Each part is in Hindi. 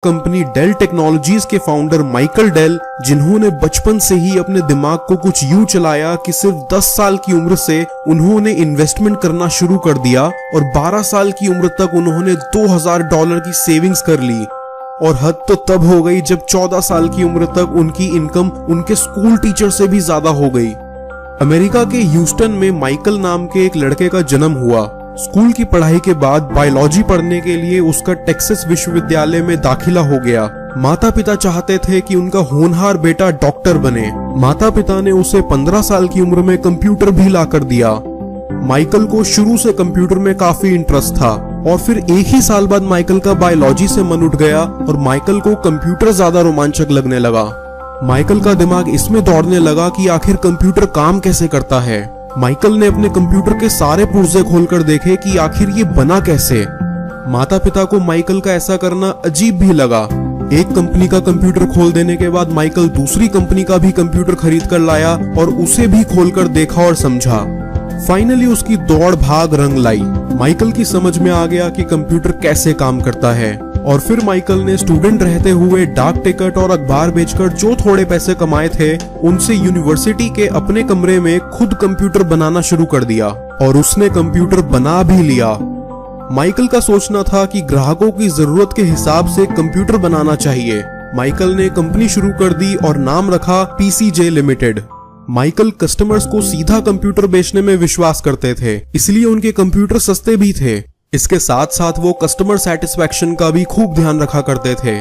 कंपनी डेल टेक्नोलॉजीज के फाउंडर माइकल डेल, जिन्होंने बचपन से ही अपने दिमाग को कुछ यूं चलाया कि सिर्फ 10 साल की उम्र से उन्होंने इन्वेस्टमेंट करना शुरू कर दिया और 12 साल की उम्र तक उन्होंने $2000 की सेविंग्स कर ली। और हद तो तब हो गई जब 14 साल की उम्र तक उनकी इनकम उनके स्कूल टीचर से भी ज्यादा हो गई। अमेरिका के ह्यूस्टन में माइकल नाम के एक लड़के का जन्म हुआ। स्कूल की पढ़ाई के बाद बायोलॉजी पढ़ने के लिए उसका टेक्सास विश्वविद्यालय में दाखिला हो गया। माता पिता चाहते थे कि उनका होनहार बेटा डॉक्टर बने। माता पिता ने उसे 15 साल की उम्र में कंप्यूटर भी ला कर दिया। माइकल को शुरू से कंप्यूटर में काफी इंटरेस्ट था और फिर एक ही साल बाद माइकल का बायोलॉजी से मन उठ गया और माइकल को कंप्यूटर ज्यादा रोमांचक लगने लगा। माइकल का दिमाग इसमें दौड़ने लगा कि आखिर कंप्यूटर काम कैसे करता है। माइकल ने अपने कंप्यूटर के सारे पुर्जे खोलकर देखे कि आखिर ये बना कैसे। माता पिता को माइकल का ऐसा करना अजीब भी लगा। एक कंपनी का कंप्यूटर खोल देने के बाद माइकल दूसरी कंपनी का भी कंप्यूटर खरीद कर लाया और उसे भी खोलकर देखा और समझा। फाइनली उसकी दौड़ भाग रंग लाई। माइकल की समझ में आ गया कि कंप्यूटर कैसे काम करता है और फिर माइकल ने स्टूडेंट रहते हुए डाक टिकट और अखबार बेचकर जो थोड़े पैसे कमाए थे उनसे यूनिवर्सिटी के अपने कमरे में खुद कंप्यूटर बनाना शुरू कर दिया और उसने कंप्यूटर बना भी लिया। माइकल का सोचना था कि ग्राहकों की जरूरत के हिसाब से कंप्यूटर बनाना चाहिए। माइकल ने कंपनी शुरू कर दी और नाम रखा PCJ लिमिटेड। माइकल कस्टमर्स को सीधा कंप्यूटर बेचने में विश्वास करते थे, इसलिए उनके कंप्यूटर सस्ते भी थे। इसके साथ साथ वो कस्टमर सेटिस्फैक्शन का भी खूब ध्यान रखा करते थे।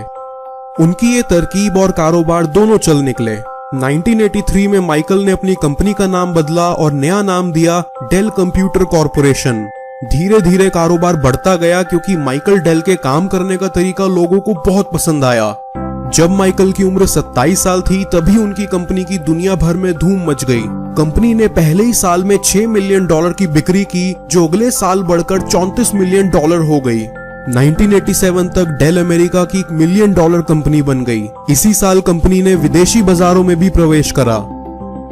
उनकी ये तरकीब और कारोबार दोनों चल निकले। 1983 में माइकल ने अपनी कंपनी का नाम बदला और नया नाम दिया डेल कंप्यूटर कॉरपोरेशन। धीरे धीरे कारोबार बढ़ता गया क्योंकि माइकल डेल के काम करने का तरीका लोगों को बहुत पसंद आया। जब माइकल की उम्र 27 साल थी तभी उनकी कंपनी की दुनिया भर में धूम मच गई। कंपनी ने पहले ही साल में $6 मिलियन की बिक्री की, जो अगले साल बढ़कर $34 मिलियन हो गई। 1987 तक डेल अमेरिका की $1 मिलियन कंपनी बन गई। इसी साल कंपनी ने विदेशी बाजारों में भी प्रवेश करा।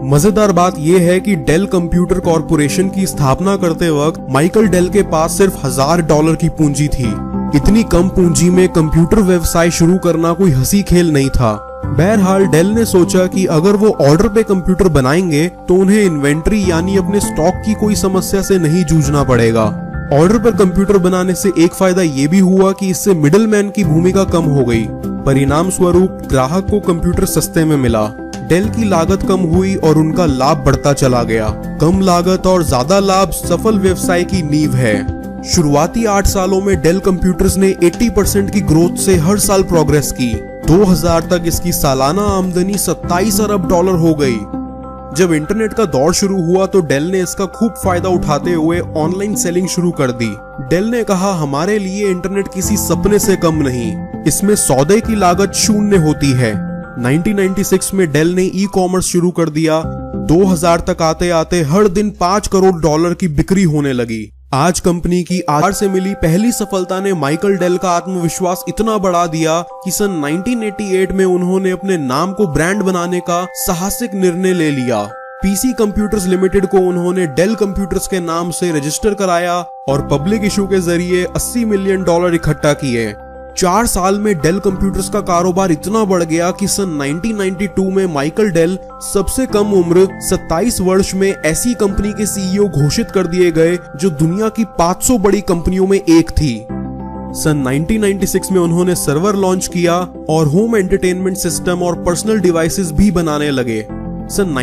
मजेदार बात यह है कि डेल कंप्यूटर कॉरपोरेशन की स्थापना करते वक्त माइकल डेल के पास सिर्फ $1000 की पूंजी थी। इतनी कम पूंजी में कंप्यूटर व्यवसाय शुरू करना कोई हंसी खेल नहीं था। बहरहाल डेल ने सोचा कि अगर वो ऑर्डर पे कंप्यूटर बनाएंगे तो उन्हें इन्वेंट्री यानी अपने स्टॉक की कोई समस्या से नहीं जूझना पड़ेगा। ऑर्डर पर कंप्यूटर बनाने से एक फायदा ये भी हुआ कि इससे मिडलमैन की भूमिका कम हो गई। परिणाम स्वरूप ग्राहक को कंप्यूटर सस्ते में मिला। डेल की लागत कम हुई और उनका लाभ बढ़ता चला गया। कम लागत और ज्यादा लाभ सफल व्यवसाय की नींव है। शुरुआती 8 सालों में डेल कंप्यूटर्स ने 80% की ग्रोथ से हर साल प्रोग्रेस की। 2000 तक इसकी सालाना आमदनी $27 अरब हो गई। जब इंटरनेट का दौर शुरू हुआ तो डेल ने इसका खूब फायदा उठाते हुए ऑनलाइन सेलिंग शुरू कर दी। डेल ने कहा, हमारे लिए इंटरनेट किसी सपने से कम नहीं, इसमें सौदे की लागत शून्य होती है। 1996 में डेल ने ई कॉमर्स शुरू कर दिया। 2000 तक आते आते हर दिन $5 करोड़ की बिक्री होने लगी। आज कंपनी की आधार से मिली पहली सफलता ने माइकल डेल का आत्मविश्वास इतना बढ़ा दिया कि सन 1988 में उन्होंने अपने नाम को ब्रांड बनाने का साहसिक निर्णय ले लिया। पीसी कंप्यूटर्स लिमिटेड को उन्होंने डेल कंप्यूटर्स के नाम से रजिस्टर कराया और पब्लिक इशू के जरिए $80 मिलियन इकट्ठा किए। 4 साल में डेल कंप्यूटर्स का कारोबार इतना बढ़ गया कि सन 1992 में माइकल डेल सबसे कम उम्र 27 वर्ष में ऐसी कंपनी के सीईओ घोषित कर दिए गए जो दुनिया की 500 बड़ी कंपनियों में एक थी। सन 1996 में उन्होंने सर्वर लॉन्च किया और होम एंटरटेनमेंट सिस्टम और पर्सनल डिवाइसेस भी बनाने लगे। सन